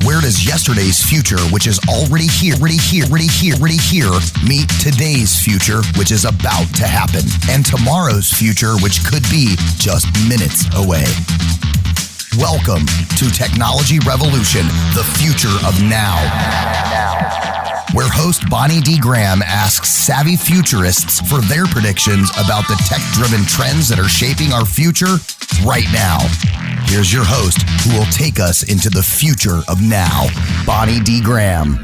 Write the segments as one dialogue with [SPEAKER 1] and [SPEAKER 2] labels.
[SPEAKER 1] Where does yesterday's future, which is already here, meet today's future, which is about to happen, and tomorrow's future, which could be just minutes away? Welcome to Technology Revolution, the future of now. Where host Bonnie D. Graham asks savvy futurists for their predictions about the tech-driven trends that are shaping our future right now. Here's your host, who will take us into the future of now, Bonnie D. Graham.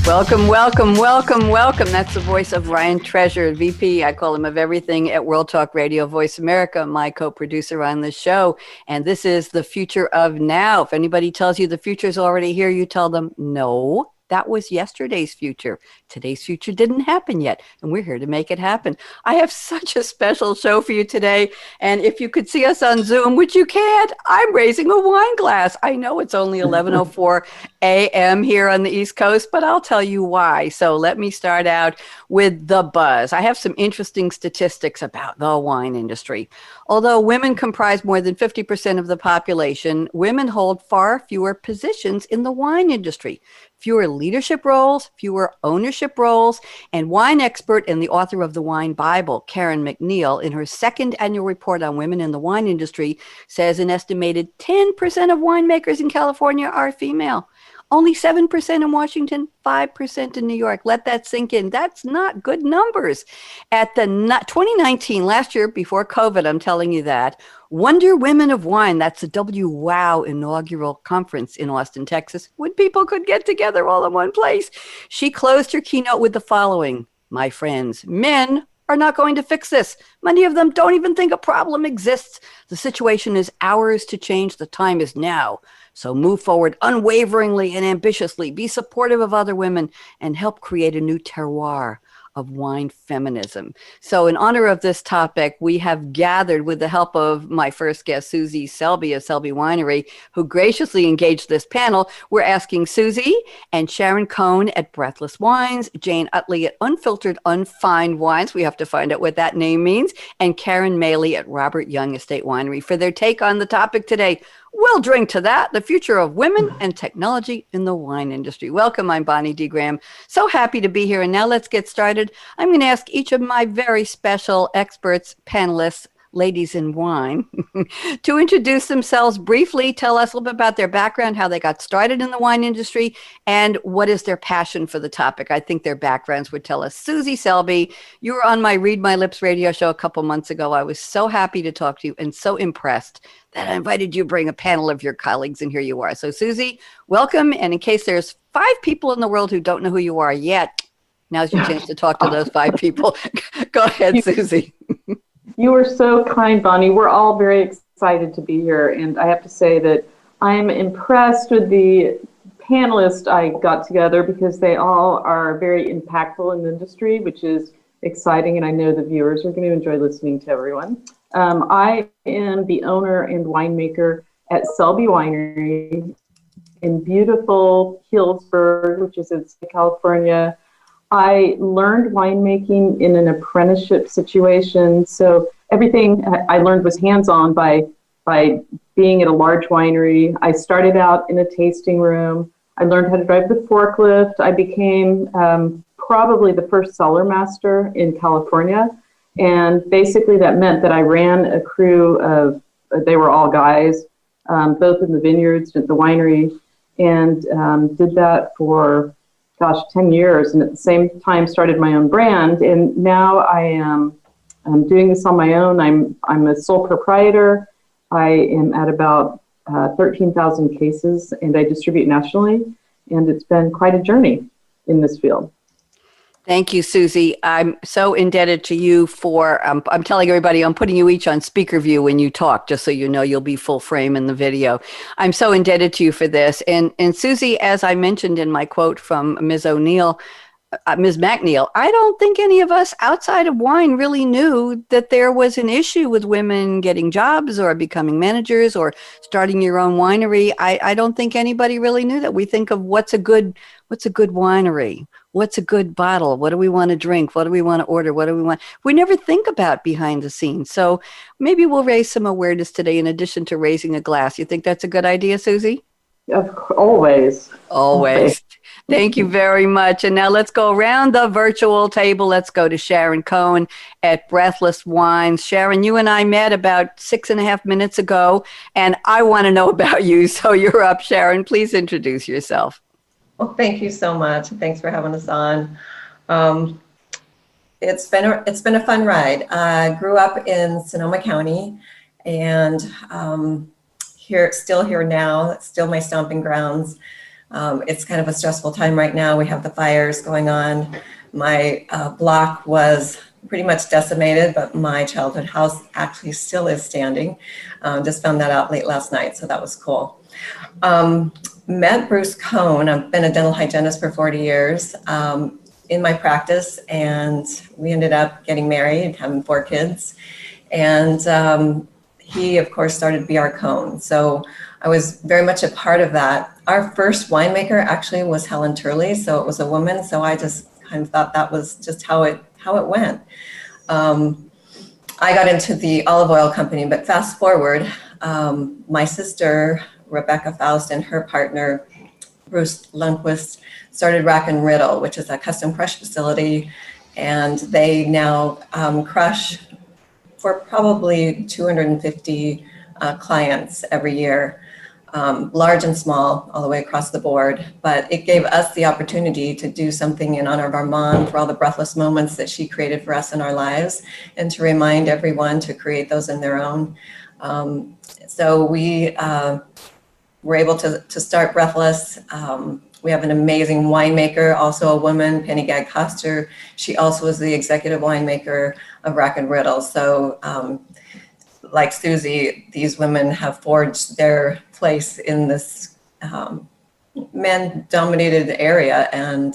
[SPEAKER 2] Welcome. That's the voice of Ryan Treasure, VP, I call him, of everything at World Talk Radio Voice America, my co-producer on this show. And this is the future of now. If anybody tells you the future is already here, you tell them, no, that was yesterday's future. Today's future didn't happen yet, and we're here to make it happen. I have such a special show for you today, and if you could see us on Zoom, which you can't, I'm raising a wine glass. I know it's only 11:04 a.m. here on the East Coast, but I'll tell you why. So let me start out with the buzz. I have some interesting statistics about the wine industry. Although women comprise more than 50% of the population, women hold far fewer positions in the wine industry. Fewer leadership roles, fewer ownership roles, and wine expert and the author of the Wine Bible, Karen MacNeil, in her second annual report on women in the wine industry, says an estimated 10% of winemakers in California are female. Only 7% in Washington, 5% in New York. Let that sink in. That's not good numbers. At the 2019, last year before COVID, I'm telling you that, Wonder Women of Wine, that's the WWOW inaugural conference in Austin, Texas, when people could get together all in one place. She closed her keynote with the following: my friends, men are not going to fix this. Many of them don't even think a problem exists. The situation is ours to change. The time is now. So move forward unwaveringly and ambitiously. Be supportive of other women and help create a new terroir of wine feminism. So in honor of this topic, we have gathered with the help of my first guest, Susie Selby of Selby Winery, who graciously engaged this panel. We're asking Susie and Sharon Cohn at Breathless Wines, Jane Uttley at Unfiltered, Unfined Wines, we have to find out what that name means, and Karen Maley at Robert Young Estate Winery for their take on the topic today. We'll drink to that, the future of women and technology in the wine industry. Welcome, I'm Bonnie D. Graham. So happy to be here. And now let's get started. I'm going to ask each of my very special experts, panelists, ladies in wine, to introduce themselves briefly, tell us a little bit about their background, how they got started in the wine industry, and what is their passion for the topic. I think their backgrounds would tell us. Susie Selby, you were on my Read My Lips radio show a couple months ago. I was so happy to talk to you and so impressed that I invited you to bring a panel of your colleagues, and here you are. So Susie, welcome. And in case there's 5 people in the world who don't know who you are yet, now's your chance to talk to those 5 people. Go ahead, Susie.
[SPEAKER 3] You are so kind, Bonnie. We're all very excited to be here. And I have to say that I'm impressed with the panelists I got together because they all are very impactful in the industry, which is exciting. And I know the viewers are going to enjoy listening to everyone. I am the owner and winemaker at Selby Winery in beautiful Healdsburg, which is in California. I learned winemaking in an apprenticeship situation. So everything I learned was hands-on by being at a large winery. I started out in a tasting room. I learned how to drive the forklift. I became probably the first cellar master in California. And basically that meant that I ran a crew of, they were all guys, both in the vineyards at the winery, and did that for 10 years, and at the same time started my own brand. And now I'm doing this on my own. I'm a sole proprietor. I am at about 13,000 cases, and I distribute nationally. And it's been quite a journey in this field.
[SPEAKER 2] Thank you, Susie. I'm so indebted to you for, I'm telling everybody, I'm putting you each on speaker view when you talk, just so you know you'll be full frame in the video. I'm so indebted to you for this. And Susie, as I mentioned in my quote from Ms. O'Neill, Ms. MacNeil, I don't think any of us outside of wine really knew that there was an issue with women getting jobs or becoming managers or starting your own winery. I don't think anybody really knew that. We think of what's a good winery? What's a good bottle? What do we want to drink? What do we want to order? What do we want? We never think about behind the scenes. So maybe we'll raise some awareness today in addition to raising a glass. You think that's a good idea, Susie?
[SPEAKER 3] Always.
[SPEAKER 2] Always. Thank you very much. And now let's go around the virtual table. Let's go to Sharon Cohn at Breathless Wines. Sharon, you and I met about 6.5 minutes ago, and I want to know about you. So you're up, Sharon. Please introduce yourself.
[SPEAKER 4] Well, thank you so much. Thanks for having us on. It's been a fun ride. I grew up in Sonoma County, and still here now. It's still my stomping grounds. It's kind of a stressful time right now. We have the fires going on. My block was pretty much decimated, but my childhood house actually still is standing. Just found that out late last night, so that was cool. Met Bruce Cohn. I've been a dental hygienist for 40 years in my practice, and we ended up getting married, having 4 kids. And he, of course, started BR Cohn. So I was very much a part of that. Our first winemaker actually was Helen Turley, so it was a woman. So I just kind of thought that was just how it went. I got into the olive oil company, but fast forward, my sister, Rebecca Faust, and her partner, Bruce Lundquist, started Rack and Riddle, which is a custom crush facility. And they now crush for probably 250 clients every year, large and small, all the way across the board. But it gave us the opportunity to do something in honor of our mom for all the breathless moments that she created for us in our lives, and to remind everyone to create those in their own. So we were able to start Breathless. We have an amazing winemaker, also a woman, Penny Gag-Coster. She also is the executive winemaker of Rack and Riddle. So like Susie, these women have forged their place in this men-dominated area and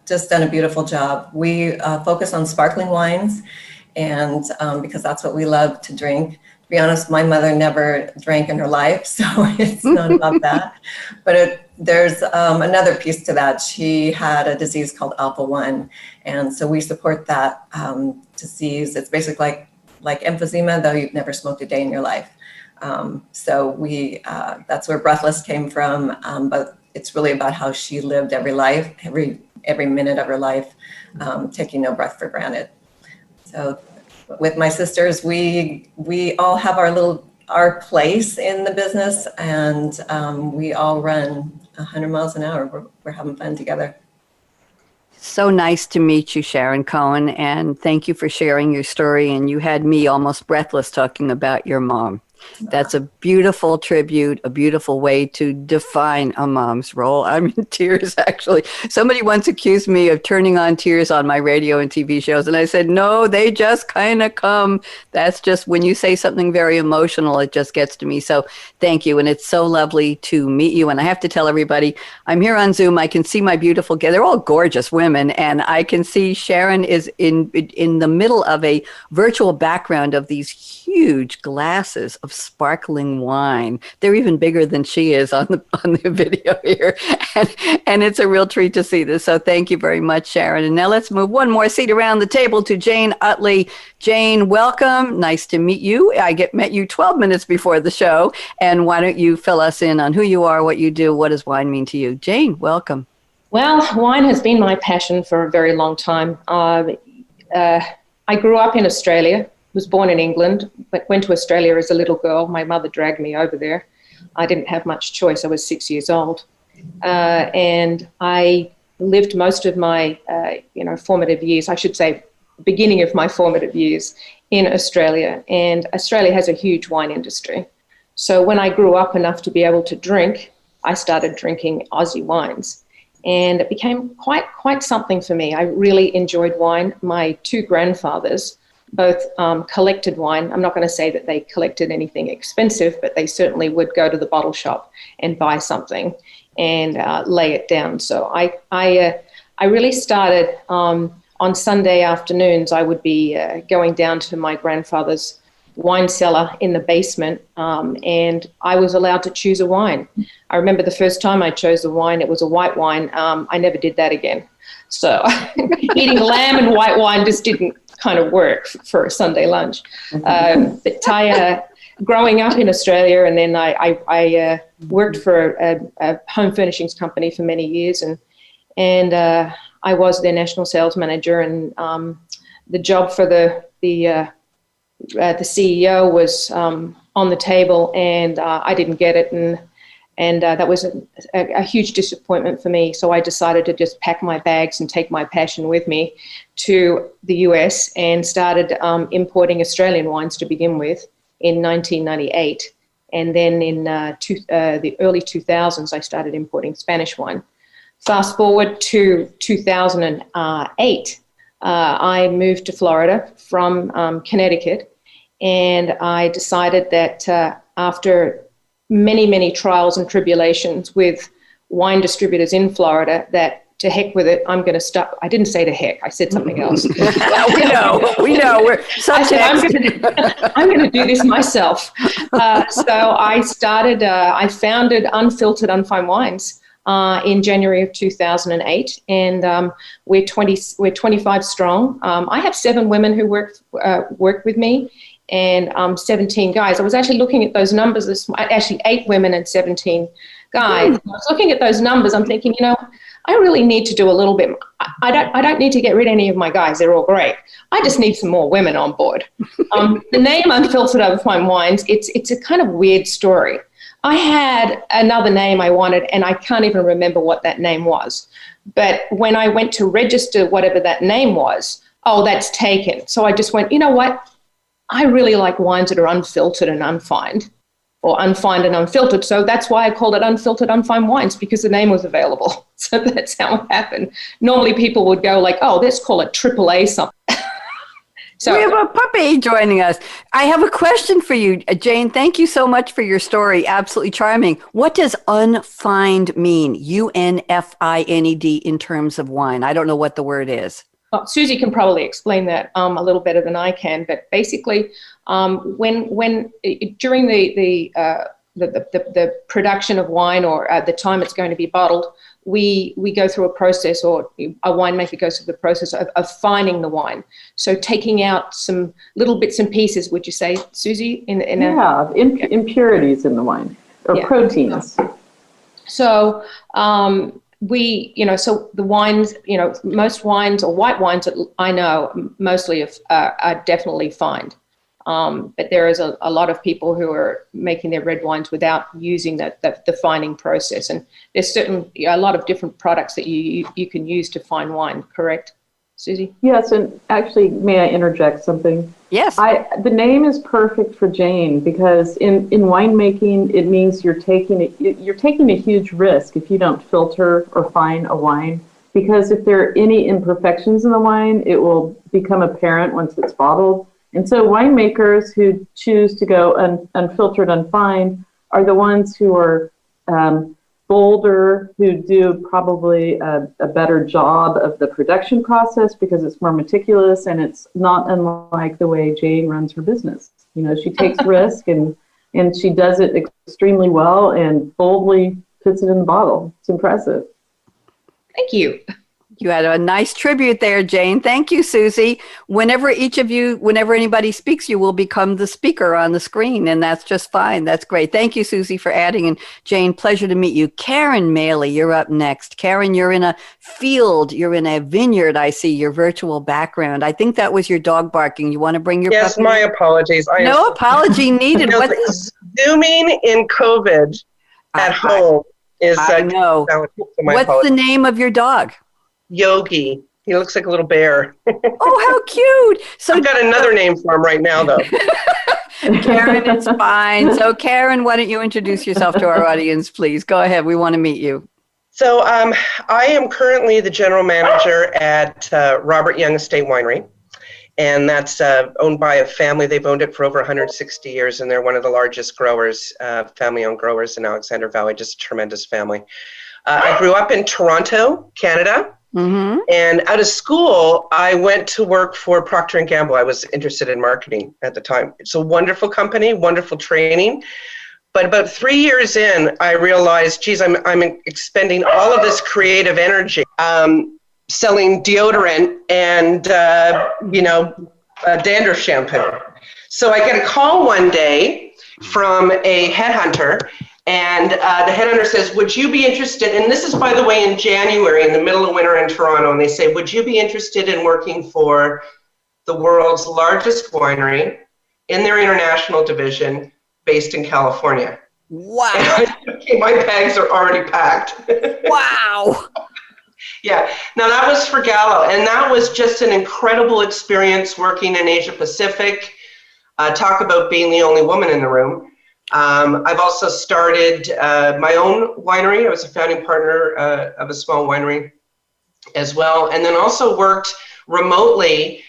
[SPEAKER 4] just done a beautiful job. We focus on sparkling wines, and because that's what we love to drink. To be honest, my mother never drank in her life, so it's not about that. But there's another piece to that. She had a disease called alpha-1, and so we support that disease. It's basically like emphysema, though you've never smoked a day in your life. So that's where Breathless came from, but it's really about how she lived every minute of her life, taking no breath for granted. So with my sisters, we all have our place in the business, and we all run 100 miles an hour. We're having fun together.
[SPEAKER 2] So nice to meet you, Sharon Cohn, and thank you for sharing your story. And you had me almost breathless talking about your mom. That's a beautiful tribute, a beautiful way to define a mom's role. I'm in tears, actually. Somebody once accused me of turning on tears on my radio and TV shows, and I said, no, they just kind of come. That's just when you say something very emotional, it just gets to me. So thank you, and it's so lovely to meet you. And I have to tell everybody, I'm here on Zoom. I can see my beautiful guests. They're all gorgeous women, and I can see Sharon is in the middle of a virtual background of these huge glasses of sparkling wine. They're even bigger than she is on the video here. And it's a real treat to see this. So thank you very much, Sharon. And now let's move one more seat around the table to Jane Uttley. Jane, welcome. Nice to meet you. I met you 12 minutes before the show. And why don't you fill us in on who you are, what you do, what does wine mean to you? Jane, welcome.
[SPEAKER 5] Well, wine has been my passion for a very long time. I grew up in Australia. Was born in England, but went to Australia as a little girl. My mother dragged me over there. I didn't have much choice. I was 6 years old. And I lived most of my, formative years, I should say, beginning of my formative years in Australia. And Australia has a huge wine industry. So when I grew up enough to be able to drink, I started drinking Aussie wines. And it became quite something for me. I really enjoyed wine. My 2 grandfathers both collected wine. I'm not going to say that they collected anything expensive, but they certainly would go to the bottle shop and buy something and lay it down. So I I really started on Sunday afternoons. I would be going down to my grandfather's wine cellar in the basement, and I was allowed to choose a wine. I remember the first time I chose a wine, it was a white wine. I never did that again. So eating lamb and white wine just didn't kind of work for a Sunday lunch. But growing up in Australia, and then I worked for a home furnishings company for many years, and I was their national sales manager, and the job for the CEO was on the table, and I didn't get it, and that was a huge disappointment for me. So I decided to just pack my bags and take my passion with me to the US and started importing Australian wines to begin with in 1998. And then in the early 2000s, I started importing Spanish wine. Fast forward to 2008, I moved to Florida from Connecticut, and I decided that after many, many trials and tribulations with wine distributors in Florida, that to heck with it, I'm going to stop. I didn't say to heck. I said something else.
[SPEAKER 2] we know. We're
[SPEAKER 5] I'm going to do this myself. So I started, I founded Unfiltered, Unfined Wines in January of 2008. And we're 25 strong. I have 7 women who work with me, and 17 guys. I was actually looking at those numbers, actually 8 women and 17 guys. I was looking at those numbers, I'm thinking, I really need to do a little bit. I don't need to get rid of any of my guys. They're all great. I just need some more women on board. The name Unfiltered Unfined Wines, it's a kind of weird story. I had another name I wanted, and I can't even remember what that name was. But when I went to register whatever that name was, that's taken. So I just went, you know what? I really like wines that are unfiltered and unfined, or unfined and unfiltered. So that's why I called it Unfiltered Unfined Wines, because the name was available. So that's how it happened. Normally people would go like, let's call it AAA something. So
[SPEAKER 2] we have a puppy joining us. I have a question for you, Jane. Thank you so much for your story. Absolutely charming. What does unfined mean? UNFINED in terms of wine. I don't know what the word is.
[SPEAKER 5] Susie can probably explain that a little better than I can, but basically, when during the production of wine, or at the time it's going to be bottled, we go through a process, or a winemaker goes through the process of fining the wine. So taking out some little bits and pieces. Would you say, Susie?
[SPEAKER 3] Impurities in the wine, or proteins.
[SPEAKER 5] So. So the wines, most wines, or white wines that I know mostly are definitely fined. But there is a lot of people who are making their red wines without using the fining process. And there's certainly a lot of different products that you can use to fine wine, correct, Susie?
[SPEAKER 3] Yes, and actually, may I interject something?
[SPEAKER 2] Yes.
[SPEAKER 3] The name is perfect for Jane, because in winemaking, it means you're taking a huge risk if you don't filter or fine a wine, because if there are any imperfections in the wine, it will become apparent once it's bottled. And so winemakers who choose to go unfiltered, unfined, are the ones who are bolder, who do probably a better job of the production process, because it's more meticulous, and it's not unlike the way Jane runs her business. She takes risk and she does it extremely well and boldly puts it in the bottle. It's impressive.
[SPEAKER 5] Thank you.
[SPEAKER 2] You had a nice tribute there, Jane. Thank you, Susie. Whenever anybody speaks, you will become the speaker on the screen, and that's just fine. That's great. Thank you, Susie, for adding. And Jane, pleasure to meet you. Karen Maley, you're up next. Karen, you're in a field. You're in a vineyard. I see your virtual background. I think that was your dog barking. You want to bring your
[SPEAKER 6] Yes,
[SPEAKER 2] puppy?
[SPEAKER 6] my apologies.
[SPEAKER 2] No apology needed.
[SPEAKER 6] Zooming in COVID at home is
[SPEAKER 2] I know. What's the name of your dog?
[SPEAKER 6] Yogi. He looks like a little bear.
[SPEAKER 2] Oh, how cute. So
[SPEAKER 6] I've got another name for him right now, though.
[SPEAKER 2] Karen, it's fine. So Karen, why don't you introduce yourself to our audience, please? Go ahead. We want to meet you.
[SPEAKER 6] So I am currently the general manager at Robert Young Estate Winery. And that's owned by a family. They've owned it for over 160 years, and they're one of the largest growers, family-owned growers in Alexander Valley, just a tremendous family. I grew up in Toronto, Canada. And out of school, I went to work for Procter & Gamble. I was interested in marketing at the time. It's a wonderful company, wonderful training. But about 3 years in, I realized, geez, I'm expending all of this creative energy selling deodorant and, dandruff shampoo. So I get a call one day from a headhunter, and the headhunter says, would you be interested, and this is, by the way, in January, in the middle of winter in Toronto, and they say, would you be interested in working for the world's largest winery in their international division based in California?
[SPEAKER 2] Wow.
[SPEAKER 6] Okay, my bags are already packed.
[SPEAKER 2] Wow.
[SPEAKER 6] Yeah, now that was for Gallo, and that was just an incredible experience working in Asia Pacific. Talk about being the only woman in the room. I've also started my own winery. I was a founding partner of a small winery as well, and then also worked remotely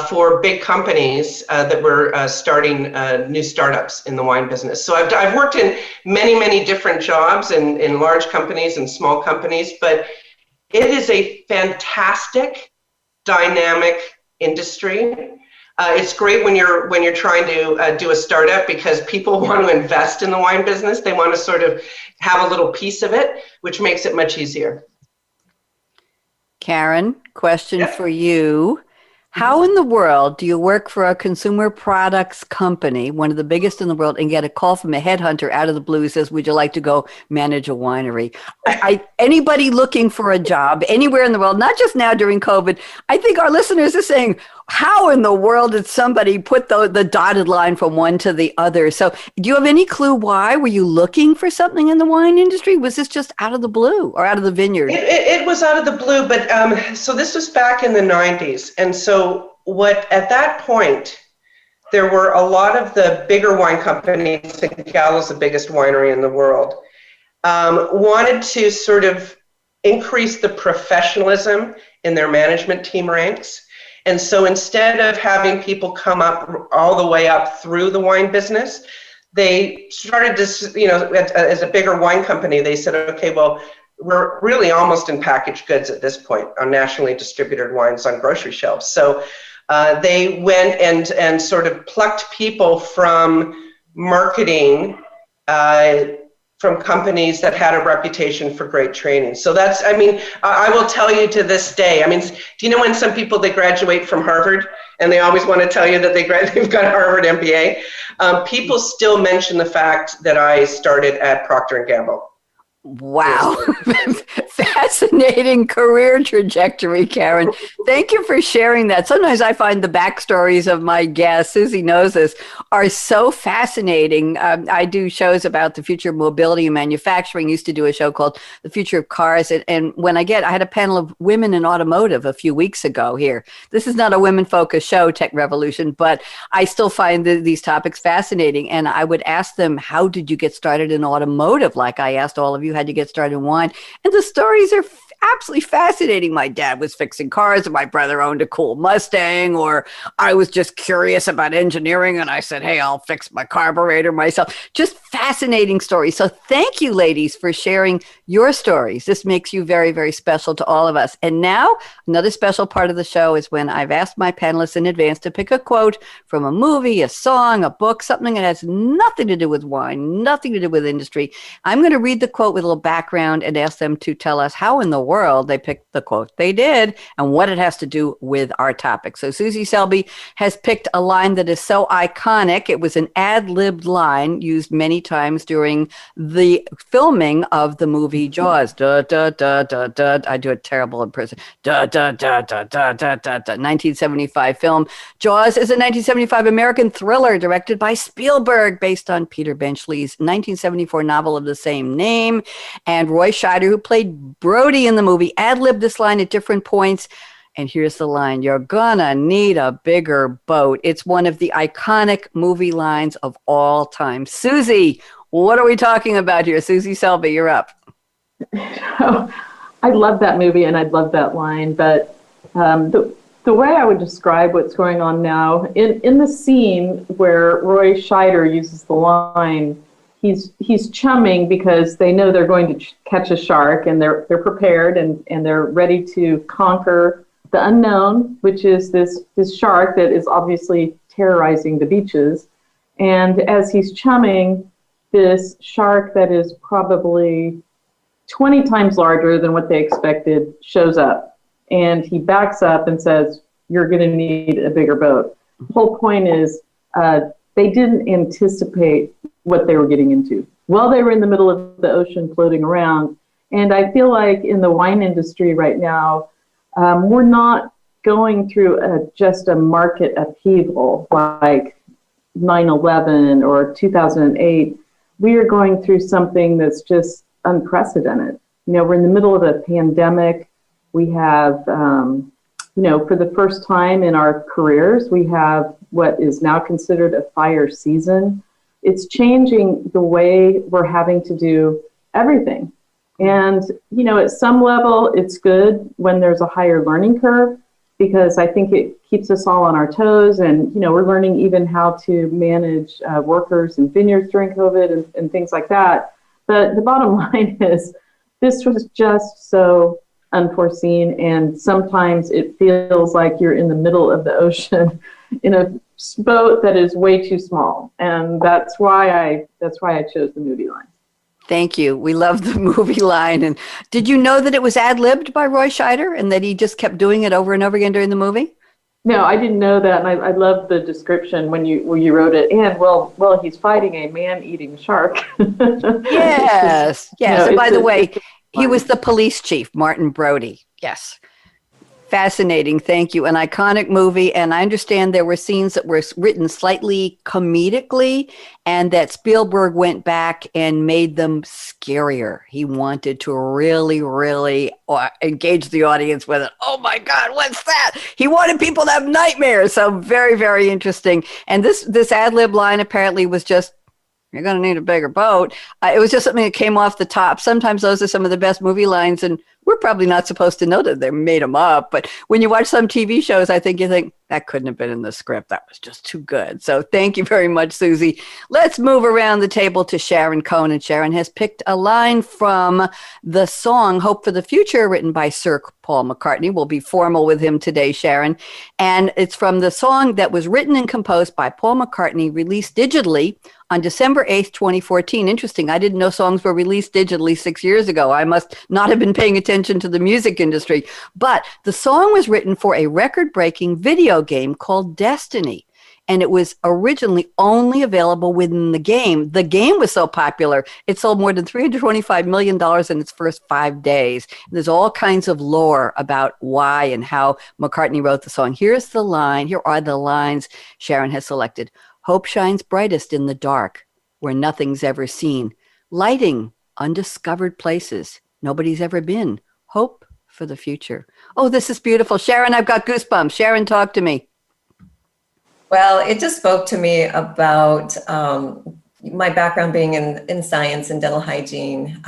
[SPEAKER 6] for big companies that were starting new startups in the wine business. So I've worked in many, many different jobs in large companies and small companies, but it is a fantastic, dynamic industry. It's great when you're trying to do a startup because people want to invest in the wine business. They want to sort of have a little piece of it, which makes it much easier.
[SPEAKER 2] Karen, question for you. How in the world do you work for a consumer products company, one of the biggest in the world, and get a call from a headhunter out of the blue who says, would you like to go manage a winery? Anybody looking for a job anywhere in the world, not just now during COVID, I think our listeners are saying, how in the world did somebody put the dotted line from one to the other? So do you have any clue why? Were you looking for something in the wine industry? Was this just out of the blue or out of the vineyard?
[SPEAKER 6] It was out of the blue, but so this was back in the 90s. And so at that point, there were a lot of the bigger wine companies, and Gallo's the biggest winery in the world, wanted to sort of increase the professionalism in their management team ranks. And so instead of having people come up all the way up through the wine business, they started to, as a bigger wine company, they said, okay, well, we're really almost in packaged goods at this point on nationally distributed wines on grocery shelves. So they went and sort of plucked people from marketing from companies that had a reputation for great training. So that's, I will tell you to this day, do you know when some people, they graduate from Harvard and they always want to tell you that they've got a Harvard MBA? People still mention the fact that I started at Procter & Gamble.
[SPEAKER 2] Wow. Fascinating career trajectory, Karen. Thank you for sharing that. Sometimes I find the backstories of my guests, Susie knows this, are so fascinating. I do shows about the future of mobility and manufacturing. Used to do a show called The Future of Cars. And when I had a panel of women in automotive a few weeks ago here. This is not a women-focused show, Tech Revolution, but I still find these topics fascinating. And I would ask them, how did you get started in automotive? Like I asked all of you, had to get started in wine. And the stories are absolutely fascinating. My dad was fixing cars and my brother owned a cool Mustang, or I was just curious about engineering and I said, hey, I'll fix my carburetor myself. Just fascinating stories. So thank you, ladies, for sharing your stories. This makes you very, very special to all of us. And now another special part of the show is when I've asked my panelists in advance to pick a quote from a movie, a song, a book, something that has nothing to do with wine, nothing to do with industry. I'm going to read the quote with a little background and ask them to tell us how in the world they picked the quote they did and what it has to do with our topic. So Susie Selby has picked a line that is so iconic. It was an ad-libbed line used many times during the filming of the movie Jaws. Da, da, da, da, da. I do it terrible in prison. Da, da, da, da, da, da, da, da. 1975 film. Jaws is a 1975 American thriller directed by Spielberg based on Peter Benchley's 1974 novel of the same name. And Roy Scheider, who played Brody in the movie, ad-libbed this line at different points. And here's the line: you're gonna need a bigger boat. It's one of the iconic movie lines of all time. Susie, what are we talking about here? Susie Selby, you're up.
[SPEAKER 3] I love that movie and I love that line, but the way I would describe what's going on now, in the scene where Roy Scheider uses the line, he's chumming because they know they're going to catch a shark, and they're prepared, and they're ready to conquer the unknown, which is this shark that is obviously terrorizing the beaches. And as he's chumming, this shark that is probably 20 times larger than what they expected shows up, and he backs up and says, "You're going to need a bigger boat." The whole point is they didn't anticipate what they were getting into while they were in the middle of the ocean floating around. And I feel like in the wine industry right now, we're not going through just a market upheaval like 9/11 or 2008. We are going through something that's just unprecedented. We're in the middle of a pandemic. We have, for the first time in our careers, we have what is now considered a fire season. It's changing the way we're having to do everything. And, at some level, it's good when there's a higher learning curve, because I think it keeps us all on our toes. And, we're learning even how to manage workers in vineyards during COVID and things like that. But the bottom line is this was just so unforeseen. And sometimes it feels like you're in the middle of the ocean in a boat that is way too small. And that's why I chose the movie line.
[SPEAKER 2] Thank you. We love the movie line. And did you know that it was ad-libbed by Roy Scheider and that he just kept doing it over and over again during the movie?
[SPEAKER 3] No, I didn't know that. And I love the description when you wrote it. And well, he's fighting a man-eating shark.
[SPEAKER 2] Yes. And by the way, he was the police chief, Martin Brody. Yes. Fascinating. Thank you. An iconic movie. And I understand there were scenes that were written slightly comedically and that Spielberg went back and made them scarier. He wanted to really, really engage the audience with it. Oh my God, what's that? He wanted people to have nightmares. So very, very interesting. And this ad lib line apparently was just, "You're going to need a bigger boat." It was just something that came off the top. Sometimes those are some of the best movie lines, and we're probably not supposed to know that they made them up. But when you watch some TV shows, I think you think, that couldn't have been in the script. That was just too good. So thank you very much, Susie. Let's move around the table to Sharon Cohn. And Sharon has picked a line from the song Hope for the Future, written by Sir Paul McCartney. We'll be formal with him today, Sharon. And it's from the song that was written and composed by Paul McCartney, released digitally on December 8th, 2014. Interesting. I didn't know songs were released digitally 6 years ago. I must not have been paying attention to the music industry. But the song was written for a record-breaking video game called Destiny. And it was originally only available within the game. The game was so popular, it sold more than $325 million in its first 5 days. And there's all kinds of lore about why and how McCartney wrote the song. Here are the lines Sharon has selected. Hope shines brightest in the dark, where nothing's ever seen. Lighting undiscovered places nobody's ever been. Hope for the future. Oh, this is beautiful. Sharon, I've got goosebumps. Sharon, talk to me.
[SPEAKER 4] Well, it just spoke to me about my background being in science and dental hygiene,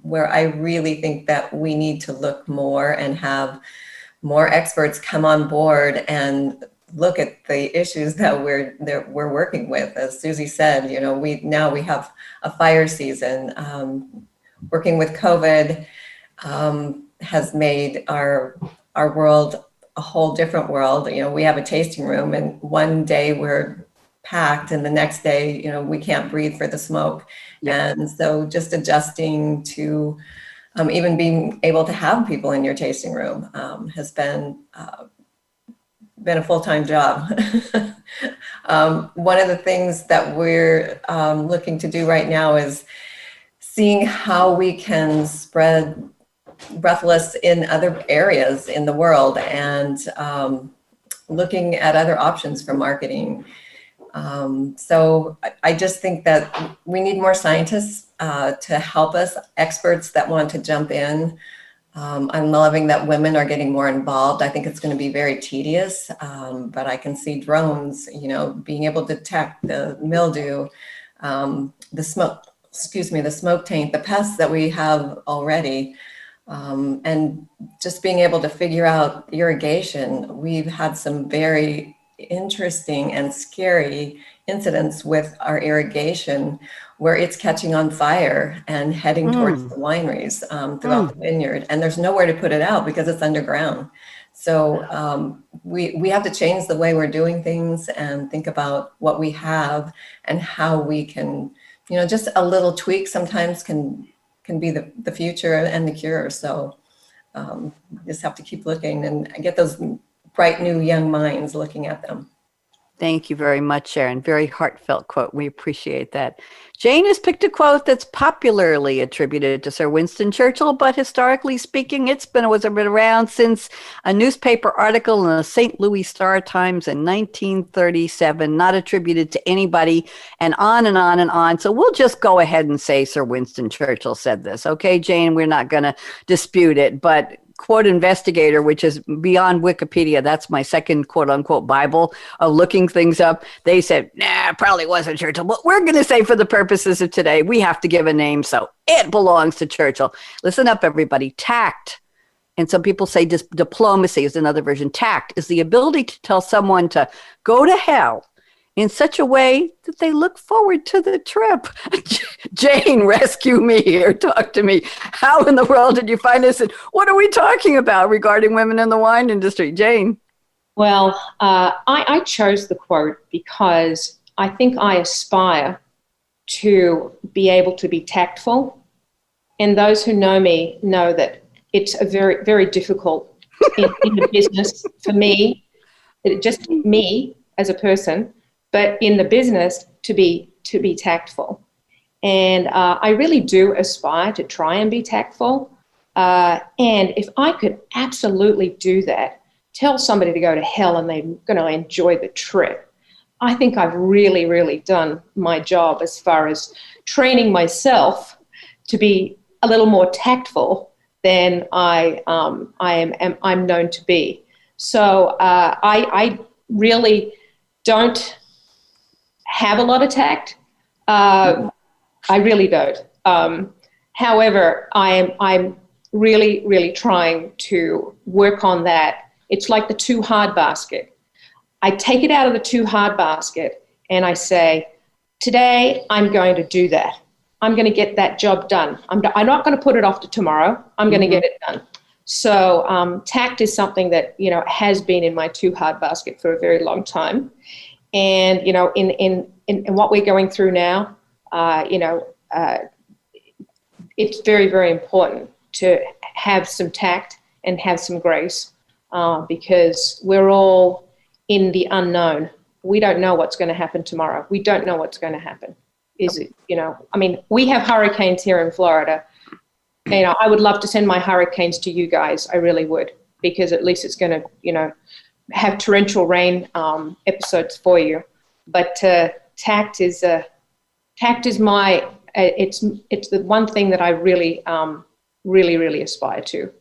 [SPEAKER 4] where I really think that we need to look more and have more experts come on board and look at the issues that we're working with. As Susie said, we have a fire season. Working with COVID has made our world a whole different world. We have a tasting room, and one day we're packed, and the next day, we can't breathe for the smoke. Yeah. And so, just adjusting to even being able to have people in your tasting room has been a full-time job. One of the things that we're looking to do right now is seeing how we can spread Breathless in other areas in the world, and looking at other options for marketing. So I just think that we need more scientists to help us, experts that want to jump in. I'm loving that women are getting more involved. I think it's going to be very tedious, but I can see drones, being able to detect the mildew, the smoke taint, the pests that we have already. And just being able to figure out irrigation. We've had some very interesting and scary incidents with our irrigation where it's catching on fire and heading towards the wineries throughout the vineyard. And there's nowhere to put it out because it's underground. So we have to change the way we're doing things and think about what we have and how we can, just a little tweak sometimes can be the future and the cure. So just have to keep looking and get those bright new young minds looking at them.
[SPEAKER 2] Thank you very much, Sharon. Very heartfelt quote. We appreciate that. Jane has picked a quote that's popularly attributed to Sir Winston Churchill, but historically speaking, it's been around since a newspaper article in the St. Louis Star-Times in 1937, not attributed to anybody, and on and on and on. So we'll just go ahead and say Sir Winston Churchill said this. Okay, Jane, we're not going to dispute it, but quote investigator, which is beyond Wikipedia, that's my second quote unquote Bible of looking things up. They said, nah, probably wasn't Churchill. But we're going to say for the purposes of today, we have to give a name. So it belongs to Churchill. Listen up, everybody. Tact. And some people say diplomacy is another version. Tact is the ability to tell someone to go to hell in such a way that they look forward to the trip. Jane, rescue me here. Talk to me. How in the world did you find this? And what are we talking about regarding women in the wine industry? Jane?
[SPEAKER 5] Well, I chose the quote because I think I aspire to be able to be tactful. And those who know me know that it's a very, very difficult in the business for me, just me as a person, but in the business to be tactful. And I really do aspire to try and be tactful. And if I could absolutely do that, tell somebody to go to hell and they're going to enjoy the trip, I think I've really, really done my job as far as training myself to be a little more tactful than I'm known to be. So I really don't have a lot of tact. I really don't. However, I'm really, really trying to work on that. It's like the too hard basket. I take it out of the too hard basket and I say, today I'm going to do that. I'm going to get that job done. I'm not going to put it off to tomorrow. I'm going to get it done. So tact is something that, has been in my too hard basket for a very long time. And, in what we're going through now, it's very, very important to have some tact and have some grace because we're all in the unknown. We don't know what's going to happen tomorrow. We don't know what's going to happen. We have hurricanes here in Florida. I would love to send my hurricanes to you guys. I really would, because at least it's going to, have torrential rain episodes for you. But tact is my it's the one thing that I really really, really aspire to.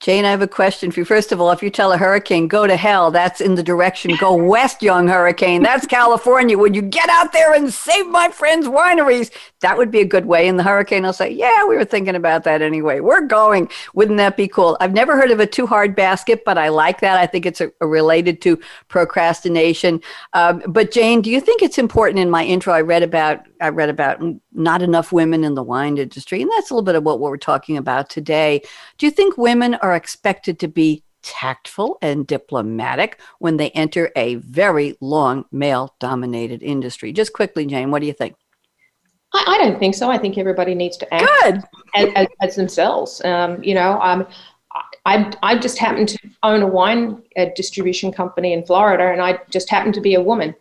[SPEAKER 2] Jane, I have a question for you. First of all, if you tell a hurricane, go to hell, that's in the direction, go west, young hurricane. That's California. Would you get out there and save my friends' wineries? That would be a good way. And the hurricane will say, yeah, we were thinking about that anyway. We're going. Wouldn't that be cool? I've never heard of a too hard basket, but I like that. I think it's related to procrastination. But Jane, do you think it's important? In my intro, I read about not enough women in the wine industry. And that's a little bit of what we're talking about today. Do you think women are expected to be tactful and diplomatic when they enter a very long male-dominated industry? Just quickly, Jane, what do you think?
[SPEAKER 5] I don't think so. I think everybody needs to act as themselves. I just happen to own a wine distribution company in Florida, and I just happen to be a woman.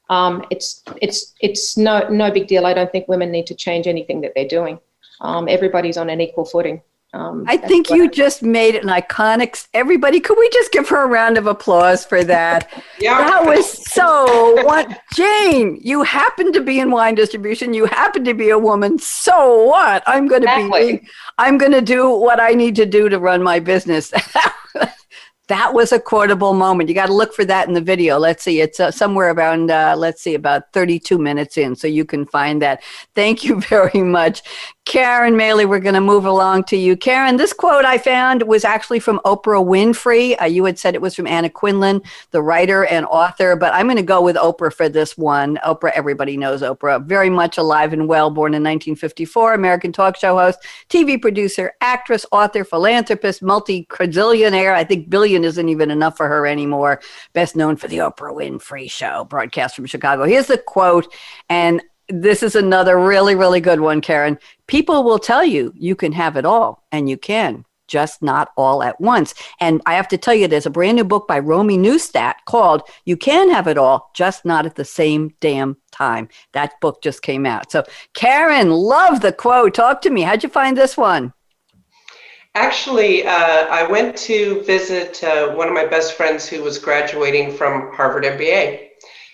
[SPEAKER 5] It's no big deal. I don't think women need to change anything that they're doing. Everybody's on an equal footing.
[SPEAKER 2] I think you just made it an iconic. Everybody, could we just give her a round of applause for that? Yeah. That was Jane, you happen to be in wine distribution. You happen to be a woman. So what? I'm going to do what I need to do to run my business. That was a quotable moment. You got to look for that in the video. Let's see. It's somewhere around, about 32 minutes in, so you can find that. Thank you very much. Karen Maley, we're going to move along to you. Karen, this quote I found was actually from Oprah Winfrey. You had said it was from Anna Quindlen, the writer and author, but I'm going to go with Oprah for this one. Oprah, everybody knows Oprah. Very much alive and well, born in 1954, American talk show host, TV producer, actress, author, philanthropist, multi-quadrillionaire. I think billion isn't even enough for her anymore. Best known for the Oprah Winfrey Show, broadcast from Chicago. Here's the quote, and this is another really, really good one, Karen. People will tell you you can have it all, and you can, just not all at once. And I have to tell you, there's a brand new book by Romy Neustadt called You Can Have It All, Just Not at the Same Damn Time. That book just came out. So, Karen, love the quote. Talk to me. How'd you find this one?
[SPEAKER 6] Actually, I went to visit one of my best friends who was graduating from Harvard MBA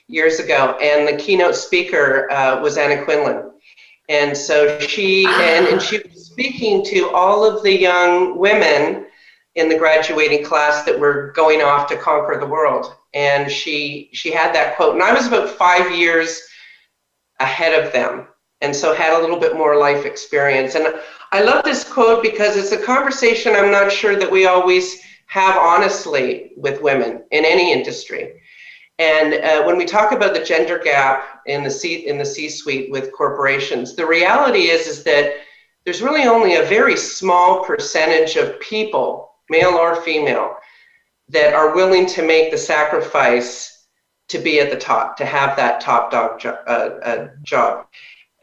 [SPEAKER 6] years ago, and the keynote speaker was Anna Quindlen. And so she and she was speaking to all of the young women in the graduating class that were going off to conquer the world. And she had that quote, and I was about 5 years ahead of them, and so had a little bit more life experience. And I love this quote because it's a conversation I'm not sure that we always have honestly with women in any industry. And when we talk about the gender gap in the C-suite with corporations, the reality is that there's really only a very small percentage of people, male or female, that are willing to make the sacrifice to be at the top, to have that top dog job.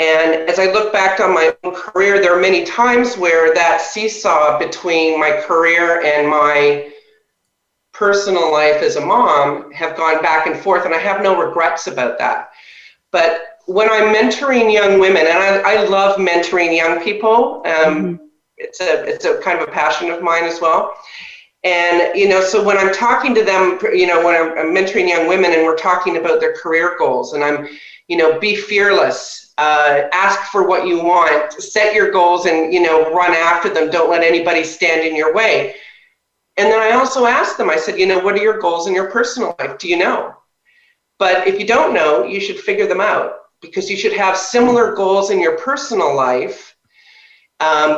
[SPEAKER 6] And as I look back on my own career, there are many times where that seesaw between my career and my personal life as a mom have gone back and forth, and I have no regrets about that. But when I'm mentoring young women, and I love mentoring young people, it's a kind of a passion of mine as well. And, so when I'm talking to them, when I'm mentoring young women and we're talking about their career goals, and I'm, be fearless, ask for what you want, set your goals and, run after them. Don't let anybody stand in your way. And then I also asked them, I said, what are your goals in your personal life? Do you know? But if you don't know, you should figure them out, because you should have similar goals in your personal life,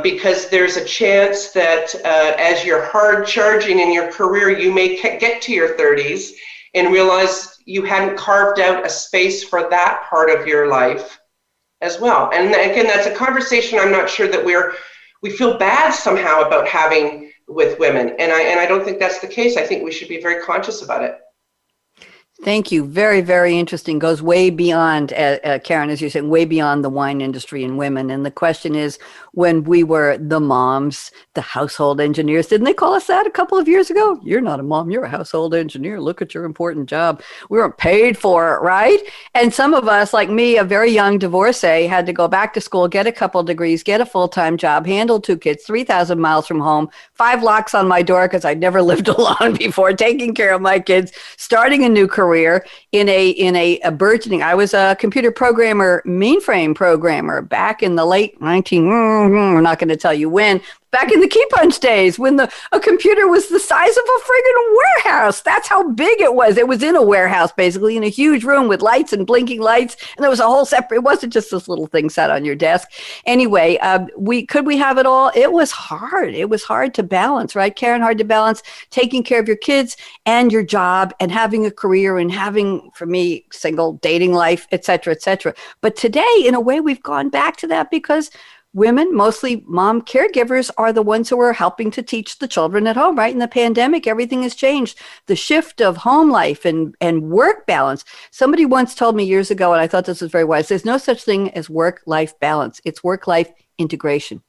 [SPEAKER 6] because there's a chance that as you're hard charging in your career, you may get to your 30s and realize you hadn't carved out a space for that part of your life as well. And again, that's a conversation I'm not sure that we feel bad somehow about having with women. And I don't think that's the case. I think we should be very conscious about it.
[SPEAKER 2] Thank you. Very, very interesting. Goes way beyond, Karen, as you're saying, way beyond the wine industry and women. And the question is, when we were the moms, the household engineers, didn't they call us that a couple of years ago? You're not a mom, you're a household engineer. Look at your important job. We weren't paid for it, right? And some of us, like me, a very young divorcee, had to go back to school, get a couple degrees, get a full-time job, handle 2 kids, 3,000 miles from home, 5 locks on my door because I'd never lived alone before, taking care of my kids, starting a new career in a burgeoning. I was a computer programmer, mainframe programmer back in the late we're not going to tell you when, back in the key punch days when a computer was the size of a friggin' warehouse. That's how big it was. It was in a warehouse, basically, in a huge room with lights and blinking lights. And there was a whole separate, it wasn't just this little thing sat on your desk. Anyway, could we have it all? It was hard. It was hard to balance, right, Karen? Hard to balance taking care of your kids and your job and having a career and having, for me, single dating life, et cetera, et cetera. But today, in a way, we've gone back to that because women, mostly mom caregivers, are the ones who are helping to teach the children at home, right? In the pandemic, everything has changed. The shift of home life and work balance. Somebody once told me years ago, and I thought this was very wise, there's no such thing as work-life balance. It's work-life integration.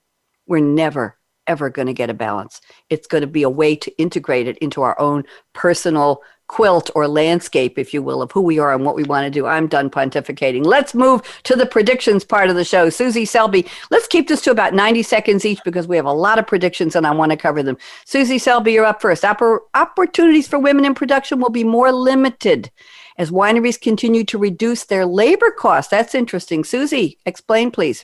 [SPEAKER 2] We're never, ever going to get a balance. It's going to be a way to integrate it into our own personal quilt or landscape, if you will, of who we are and what we want to do. I'm done pontificating. Let's move to the predictions part of the show. Susie Selby, let's keep this to about 90 seconds each because we have a lot of predictions and I want to cover them. Susie Selby, you're up first. Opportunities for women in production will be more limited as wineries continue to reduce their labor costs. That's interesting. Susie, explain, please.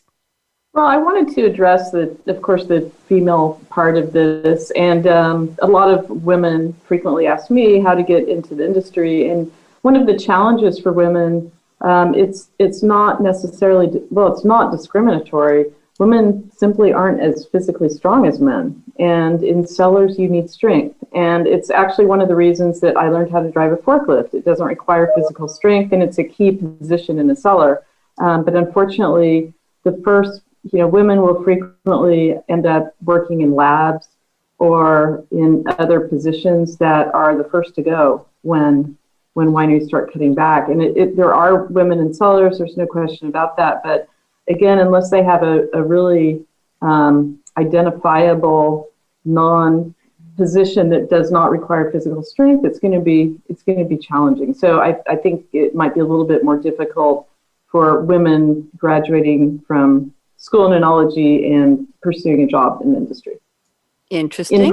[SPEAKER 3] Well, I wanted to address of course, the female part of this, and a lot of women frequently ask me how to get into the industry. And one of the challenges for women, it's not necessarily, it's not discriminatory. Women simply aren't as physically strong as men, and in cellars you need strength. And it's actually one of the reasons that I learned how to drive a forklift. It doesn't require physical strength, and it's a key position in a cellar. But unfortunately, the first, women will frequently end up working in labs or in other positions that are the first to go when wineries start cutting back. And there are women in cellars, there's no question about that. But again, unless they have a really identifiable non-position that does not require physical strength, it's going to be challenging. So I think it might be a little bit more difficult for women graduating from school in enology and pursuing a job in the industry.
[SPEAKER 2] Interesting.
[SPEAKER 3] In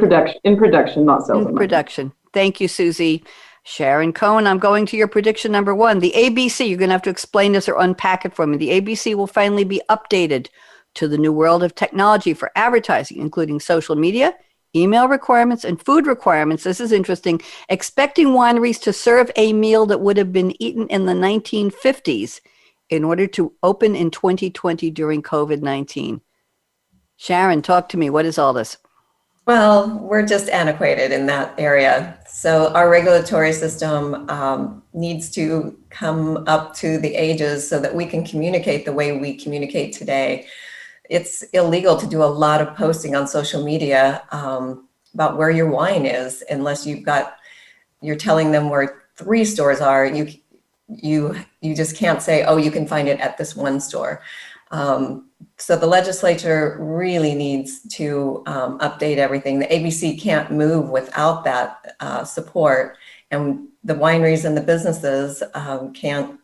[SPEAKER 3] production, not sales.
[SPEAKER 2] In production. Thank you, Susie. Sharon Cohn, I'm going to your prediction number 1. The ABC, you're going to have to explain this or unpack it for me. The ABC will finally be updated to the new world of technology for advertising, including social media, email requirements, and food requirements. This is interesting. Expecting wineries to serve a meal that would have been eaten in the 1950s in order to open in 2020 during COVID-19. Sharon, talk to me. What is all this?
[SPEAKER 4] Well, we're just antiquated in that area. So our regulatory system needs to come up to the ages so that we can communicate the way we communicate today. It's illegal to do a lot of posting on social media about where your wine is, unless you're telling them where 3 stores are. You just can't say, oh, you can find it at this one store. So the legislature really needs to update everything. The ABC can't move without that support, and the wineries and the businesses can't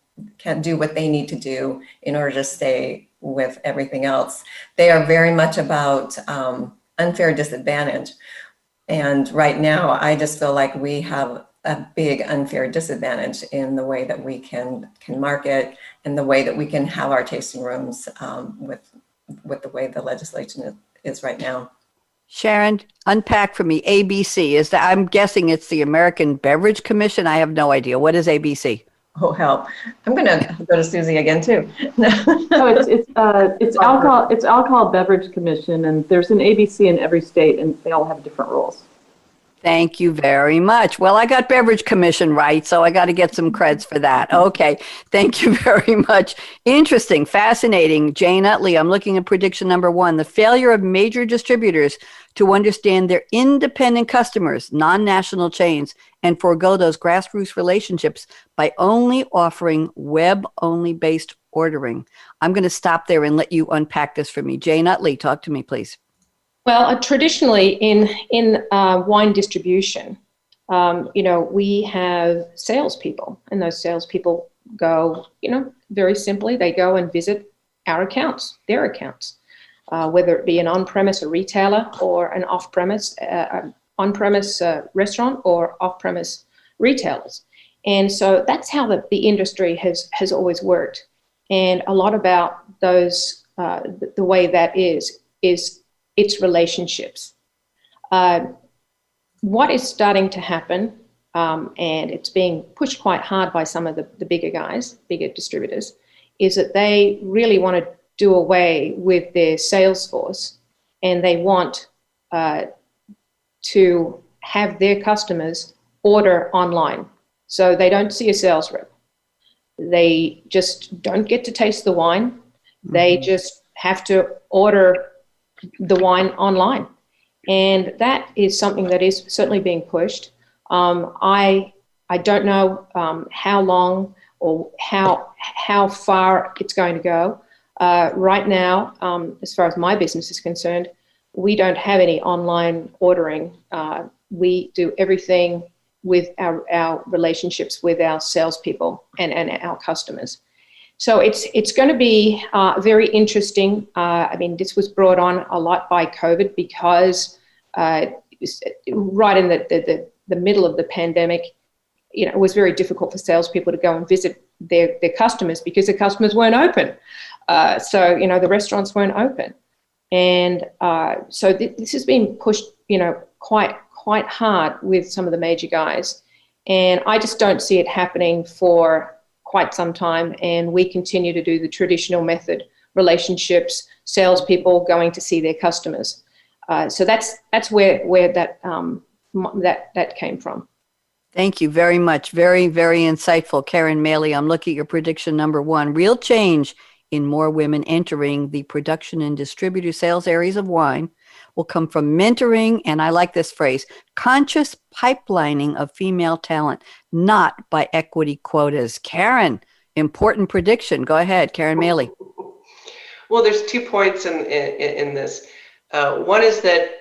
[SPEAKER 4] do what they need to do in order to stay with everything else. They are very much about unfair disadvantage. And right now, I just feel like we have a big unfair disadvantage in the way that we can market and the way that we can have our tasting rooms with the way the legislation is right now.
[SPEAKER 2] Sharon, unpack for me. ABC is that, I'm guessing it's the American Beverage Commission. I have no idea. What is ABC?
[SPEAKER 4] Oh, help. I'm going to go to Susie again, too.
[SPEAKER 3] It's Alcohol Beverage Commission, and there's an ABC in every state, and they all have different rules.
[SPEAKER 2] Thank you very much. Well, I got Beverage Commission right, so I got to get some creds for that. Okay. Thank you very much. Interesting, fascinating. Jane Uttley, I'm looking at prediction number 1, the failure of major distributors to understand their independent customers, non-national chains, and forego those grassroots relationships by only offering web-only based ordering. I'm going to stop there and let you unpack this for me. Jane Uttley, talk to me, please.
[SPEAKER 5] Well, traditionally in wine distribution, we have salespeople, and those salespeople go, very simply, they go and visit our accounts, their accounts, whether it be an on-premise, a retailer, or an off-premise, on-premise restaurant, or off-premise retailers. And so that's how the industry has always worked. And a lot about those, the way that is its relationships. What is starting to happen, and it's being pushed quite hard by some of the bigger guys, bigger distributors, is that they really want to do away with their sales force, and they want to have their customers order online. So they don't see a sales rep. They just don't get to taste the wine. Mm-hmm. They just have to order the wine online. And that is something that is certainly being pushed. I don't know how long or how far it's going to go. Right now, as far as my business is concerned, we don't have any online ordering. We do everything with our relationships with our salespeople and our customers. So it's going to be very interesting. This was brought on a lot by COVID because right in the middle of the pandemic, it was very difficult for salespeople to go and visit their customers because the customers weren't open. So, the restaurants weren't open. And so this has been pushed, quite hard with some of the major guys. And I just don't see it happening for quite some time. And we continue to do the traditional method, relationships, salespeople going to see their customers. So that's where that came from.
[SPEAKER 2] Thank you very much. Very, very insightful. Karen Maley, I'm looking at your prediction number 1. Real change in more women entering the production and distributor sales areas of wine will come from mentoring, and I like this phrase, conscious pipelining of female talent, not by equity quotas. Karen, important prediction. Go ahead, Karen Maley.
[SPEAKER 6] Well, there's 2 points in this. One is that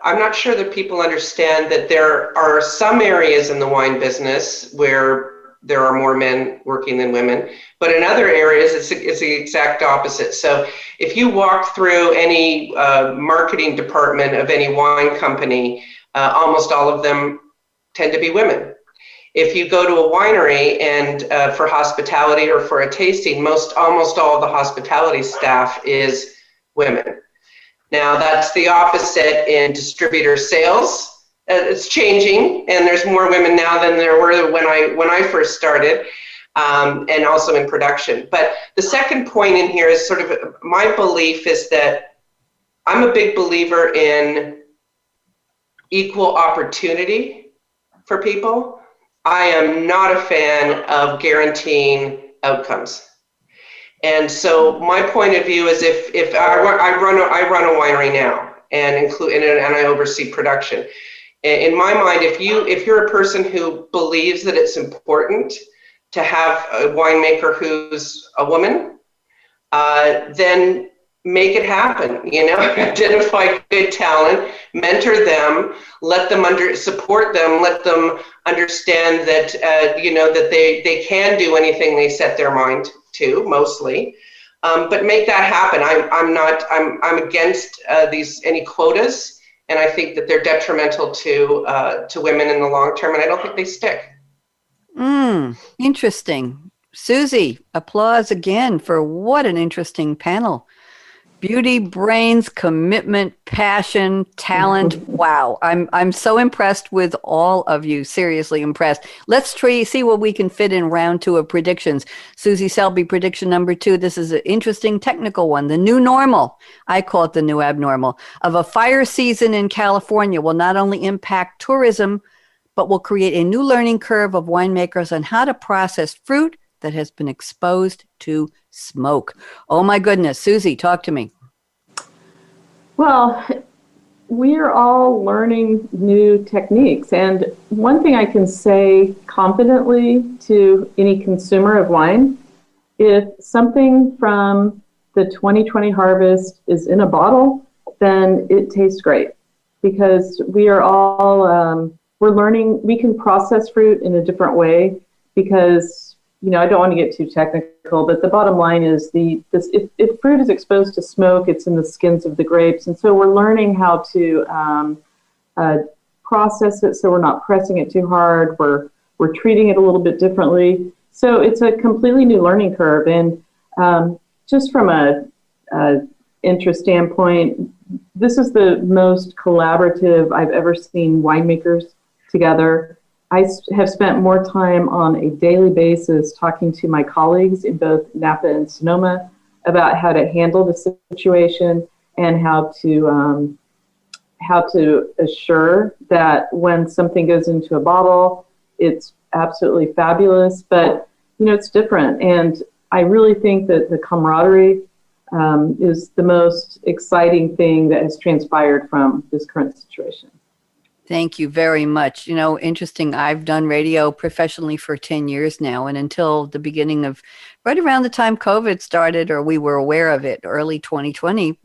[SPEAKER 6] I'm not sure that people understand that there are some areas in the wine business where there are more men working than women, but in other areas it's the exact opposite. So if you walk through any marketing department of any wine company, almost all of them tend to be women. If you go to a winery and for hospitality or for a tasting, almost all of the hospitality staff is women. Now that's the opposite in distributor sales. It's changing, and there's more women now than there were when I first started, and also in production. But the second point in here is sort of my belief is that I'm a big believer in equal opportunity for people. I am not a fan of guaranteeing outcomes. And so my point of view is if I run a winery now and I oversee production. In my mind, if you're a person who believes that it's important to have a winemaker who's a woman, then make it happen. Identify good talent, mentor them, let them support them, let them understand that that they can do anything they set their mind to, mostly. But make that happen. I'm against any quotas. And I think that they're detrimental to women in the long term, and I don't think they stick.
[SPEAKER 2] Interesting. Susie, applause again for what an interesting panel. Beauty, brains, commitment, passion, talent. Wow. I'm so impressed with all of you. Seriously impressed. Let's see what we can fit in round 2 of predictions. Susie Selby, prediction number 2. This is an interesting technical one. The new normal, I call it the new abnormal, of a fire season in California will not only impact tourism, but will create a new learning curve of winemakers on how to process fruit that has been exposed to smoke. Oh my goodness. Susie, talk to me.
[SPEAKER 3] Well, we're all learning new techniques. And one thing I can say confidently to any consumer of wine, if something from the 2020 harvest is in a bottle, then it tastes great. Because we are all, we're learning, we can process fruit in a different way because I don't want to get too technical, but the bottom line is if fruit is exposed to smoke, it's in the skins of the grapes. And so we're learning how to process it so we're not pressing it too hard. We're treating it a little bit differently. So it's a completely new learning curve. And just from a interest standpoint, this is the most collaborative I've ever seen winemakers together. I have spent more time on a daily basis talking to my colleagues in both Napa and Sonoma about how to handle the situation and how to assure that when something goes into a bottle, it's absolutely fabulous, but it's different. And I really think that the camaraderie is the most exciting thing that has transpired from this current situation.
[SPEAKER 2] Thank you very much. Interesting. I've done radio professionally for 10 years now. And until the beginning of right around the time COVID started, or we were aware of it, early 2020,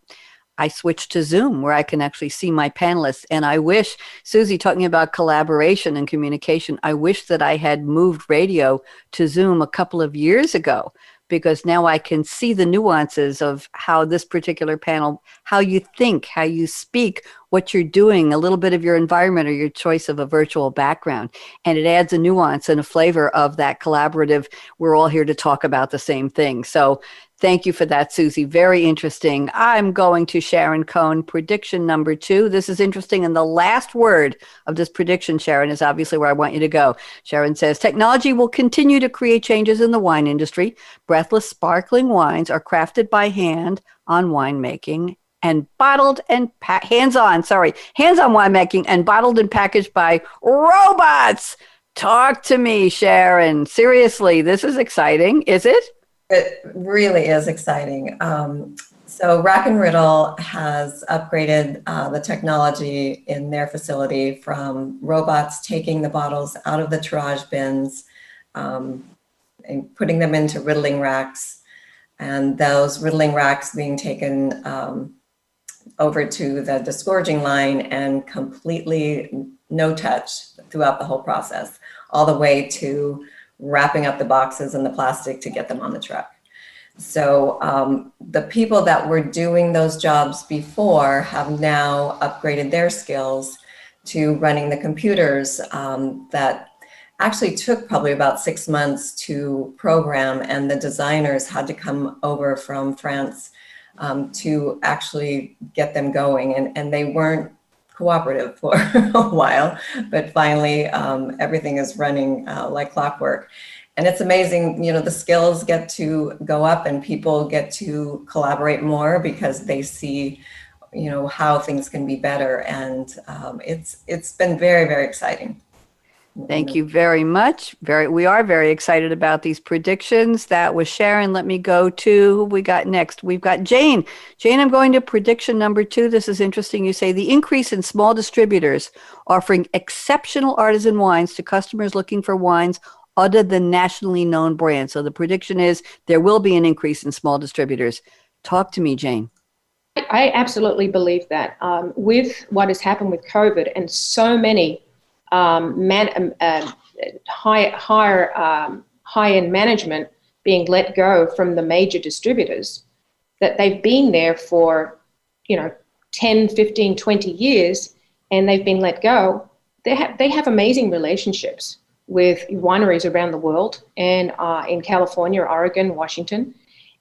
[SPEAKER 2] I switched to Zoom where I can actually see my panelists. And I wish, Susie, talking about collaboration and communication, I wish that I had moved radio to Zoom a couple of years ago, because now I can see the nuances of how this particular panel, how you think, how you speak, what you're doing, a little bit of your environment or your choice of a virtual background. And it adds a nuance and a flavor of that collaborative, we're all here to talk about the same thing. So Thank you for that, Susie. Very interesting. I'm going to Sharon Cohn, prediction number 2. This is interesting. And the last word of this prediction, Sharon, is obviously where I want you to go. Sharon says, technology will continue to create changes in the wine industry. Breathless sparkling wines are crafted by hand on winemaking and bottled and hands-on winemaking and bottled and packaged by robots. Talk to me, Sharon. Seriously, this is exciting. Is it?
[SPEAKER 4] It really is exciting. So Rack and Riddle has upgraded the technology in their facility from robots taking the bottles out of the terroir bins and putting them into riddling racks, and those riddling racks being taken over to the disgorging line and completely no touch throughout the whole process, all the way to wrapping up the boxes and the plastic to get them on the truck. So the people that were doing those jobs before have now upgraded their skills to running the computers that actually took probably about 6 months to program, and the designers had to come over from France to actually get them going, and they weren't cooperative for a while, but finally everything is running like clockwork. And it's amazing, you know, the skills get to go up and people get to collaborate more because they see, you know, how things can be better. And it's been very, very exciting.
[SPEAKER 2] Thank you very much. We are very excited about these predictions. That was Sharon. Let me go to who we got next. We've got Jane. Jane, I'm going to prediction number 2. This is interesting. You say the increase in small distributors offering exceptional artisan wines to customers looking for wines other than nationally known brands. So the prediction is there will be an increase in small distributors. Talk to me, Jane.
[SPEAKER 5] I absolutely believe that. With what has happened with COVID and so many high-end management being let go from the major distributors, that they've been there for, 10, 15, 20 years, and they've been let go. They have amazing relationships with wineries around the world and in California, Oregon, Washington.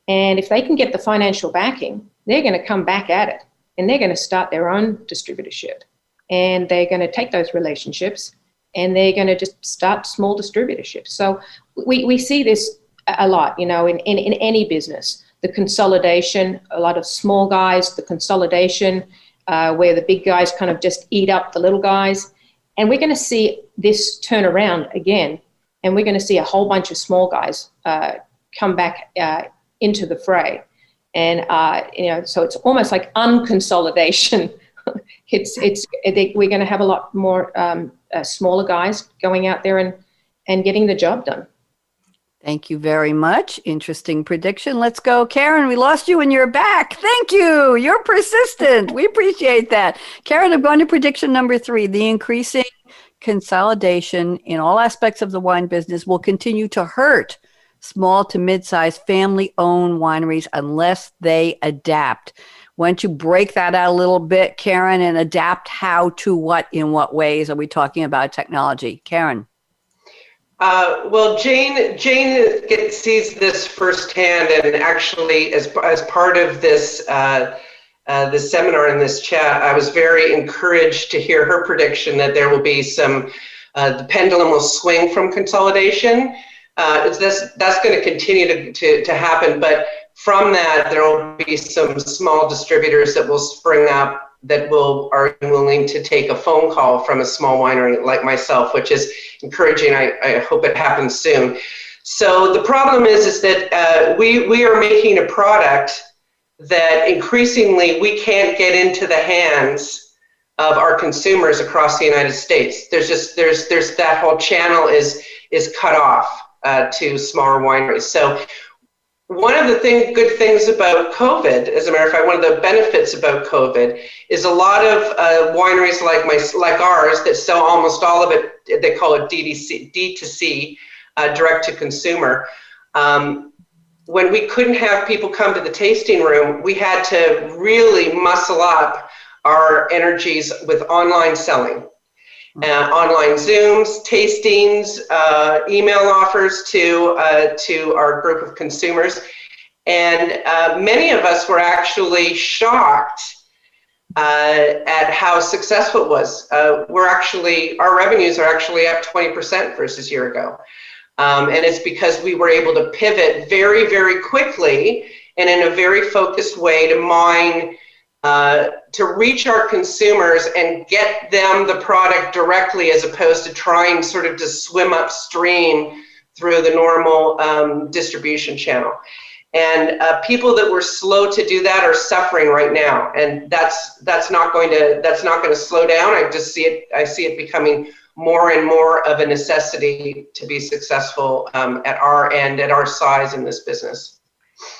[SPEAKER 5] And if they can get the financial backing, they're going to come back at it, and they're going to start their own distributorship. And they're going to take those relationships and they're going to just start small distributorships. So we see this a lot, in any business, the consolidation, a lot of small guys, the consolidation where the big guys kind of just eat up the little guys. And we're going to see this turn around again. And we're going to see a whole bunch of small guys come back into the fray. And, so it's almost like unconsolidation. We're going to have a lot more smaller guys going out there and getting the job done.
[SPEAKER 2] Thank you very much. Interesting prediction. Let's go. Karen, we lost you and you're back. Thank you. You're persistent. We appreciate that. Karen, I'm going to prediction number 3. The increasing consolidation in all aspects of the wine business will continue to hurt small to mid-sized family-owned wineries unless they adapt. Why don't you break that out a little bit, Karen, and adapt how to what, in what ways are we talking about technology? Karen.
[SPEAKER 6] Well, Jane sees this firsthand, and actually, as part of this this seminar and this chat, I was very encouraged to hear her prediction that there will be some the pendulum will swing from consolidation. That's going to continue to happen, but from that, there will be some small distributors that will spring up that are willing to take a phone call from a small winery like myself, which is encouraging. I hope it happens soon. So the problem is that we are making a product that increasingly we can't get into the hands of our consumers across the United States. There's that whole channel is cut off to smaller wineries. So one of the good things about COVID, as a matter of fact, one of the benefits about COVID is a lot of wineries like ours that sell almost all of it, they call it D2C, direct to consumer. When we couldn't have people come to the tasting room, we had to really muscle up our energies with online selling. Online Zooms, tastings, email offers to our group of consumers. And many of us were actually shocked at how successful it was. Our revenues are actually up 20% versus a year ago. And it's because we were able to pivot very, very quickly and in a very focused way to mine, to reach our consumers and get them the product directly, as opposed to trying sort of to swim upstream through the normal distribution channel. And people that were slow to do that are suffering right now, and that's not going to slow down. I see it becoming more and more of a necessity to be successful at our end, at our size in this business.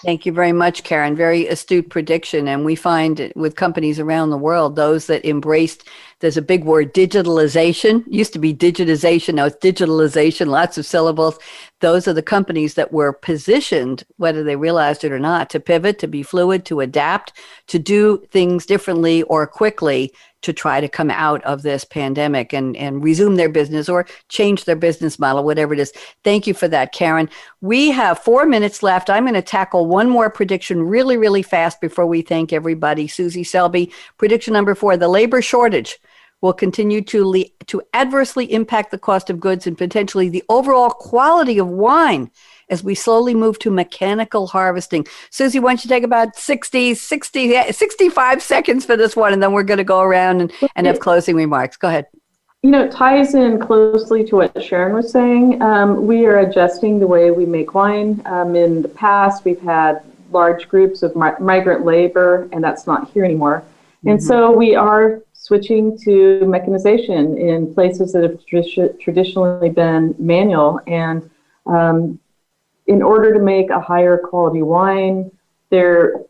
[SPEAKER 2] Thank you very much, Karen. Very astute prediction. And we find with companies around the world, those that embraced, there's a big word, digitalization. Used to be digitization, now it's digitalization, lots of syllables. Those are the companies that were positioned, whether they realized it or not, to pivot, to be fluid, to adapt, to do things differently or quickly to try to come out of this pandemic and resume their business or change their business model, whatever it is. Thank you for that, Karen. We have 4 minutes left. I'm going to tackle one more prediction really, really fast before we thank everybody. Susie Selby, prediction number 4, the labor shortage will continue to adversely impact the cost of goods and potentially the overall quality of wine as we slowly move to mechanical harvesting. Susie, why don't you take about 65 seconds for this one, and then we're going to go around and have closing remarks. Go ahead.
[SPEAKER 3] It ties in closely to what Sharon was saying. We are adjusting the way we make wine. In the past, we've had large groups of migrant labor, and that's not here anymore. Mm-hmm. And so we are switching to mechanization in places that have traditionally been manual. And in order to make a higher quality wine, the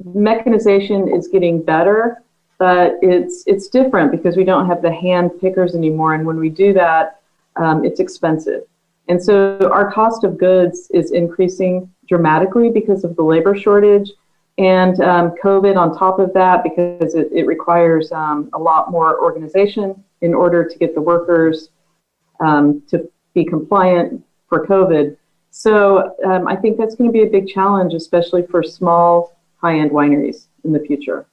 [SPEAKER 3] mechanization is getting better, but it's different because we don't have the hand pickers anymore. And when we do that, it's expensive. And so our cost of goods is increasing dramatically because of the labor shortage. And COVID on top of that, because it requires a lot more organization in order to get the workers to be compliant for COVID. So I think that's going to be a big challenge, especially for small, high-end wineries in the future.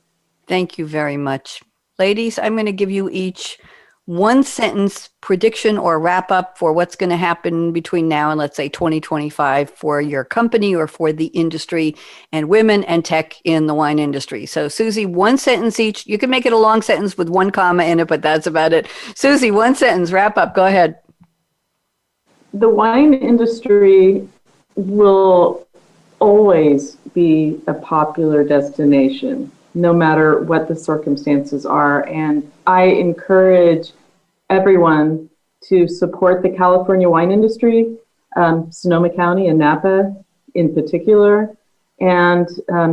[SPEAKER 2] Thank you very much. Ladies, I'm going to give you each one sentence prediction or wrap up for what's going to happen between now and, let's say, 2025 for your company or for the industry, and women and tech in the wine industry. So Susie, one sentence each. You can make it a long sentence with one comma in it, but that's about it. Susie, one sentence, wrap up. Go ahead.
[SPEAKER 3] The wine industry will always be a popular destination, no matter what the circumstances are. And I encourage everyone to support the California wine industry, Sonoma County and Napa in particular, and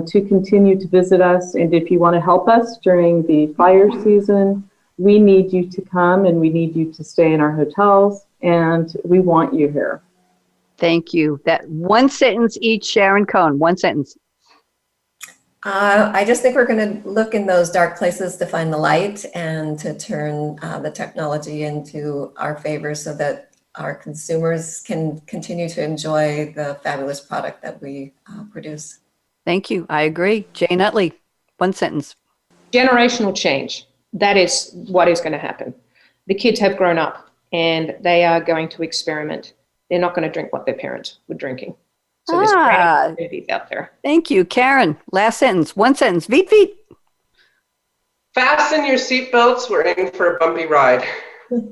[SPEAKER 3] to continue to visit us. And if you want to help us during the fire season, we need you to come and we need you to stay in our hotels, and we want you here.
[SPEAKER 2] Thank you. That one sentence each, Sharon Cohn, one sentence.
[SPEAKER 4] I just think we're going to look in those dark places to find the light and to turn the technology into our favor so that our consumers can continue to enjoy the fabulous product that we produce.
[SPEAKER 2] Thank you. I agree. Jane Uttley, one sentence.
[SPEAKER 5] Generational change. That is what is going to happen. The kids have grown up and they are going to experiment. They're not going to drink what their parents were drinking. So there's great opportunities out there.
[SPEAKER 2] Thank you. Karen, last sentence, one sentence. Veet.
[SPEAKER 6] Fasten your seatbelts. We're in for a bumpy ride.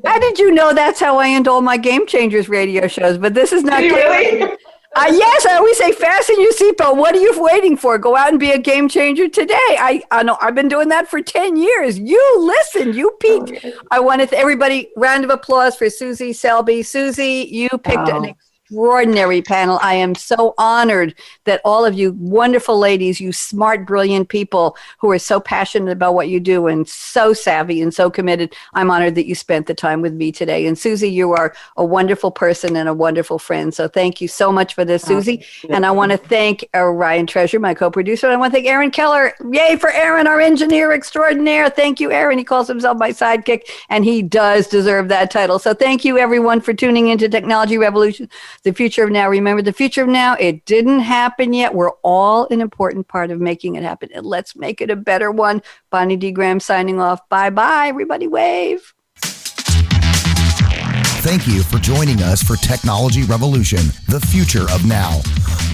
[SPEAKER 2] How did you know that's how I end all my Game Changers radio shows? But this is not.
[SPEAKER 6] Did you really?
[SPEAKER 2] Yes, I always say fasten your seatbelt. What are you waiting for? Go out and be a game changer today. I know I've been doing that for 10 years. You listen, you peaked. Okay. I wanted everybody, round of applause for Susie Selby. Susie, you picked an extraordinary panel. I am so honored that all of you wonderful ladies, you smart, brilliant people who are so passionate about what you do and so savvy and so committed. I'm honored that you spent the time with me today. And Susie, you are a wonderful person and a wonderful friend. So thank you so much for this, Susie. And I want to thank Ryan Treasure, my co-producer. And I want to thank Aaron Keller. Yay for Aaron, our engineer extraordinaire. Thank you, Aaron. He calls himself my sidekick, and he does deserve that title. So thank you, everyone, for tuning into Technology Revolution. The future of now. Remember, the future of now, it didn't happen yet. We're all an important part of making it happen. And let's make it a better one. Bonnie D. Graham signing off. Bye-bye. Everybody wave.
[SPEAKER 1] Thank you for joining us for Technology Revolution, the future of now.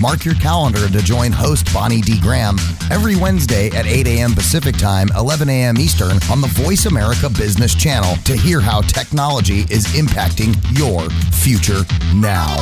[SPEAKER 1] Mark your calendar to join host Bonnie D. Graham every Wednesday at 8 a.m. Pacific Time, 11 a.m. Eastern on the Voice America Business Channel to hear how technology is impacting your future now.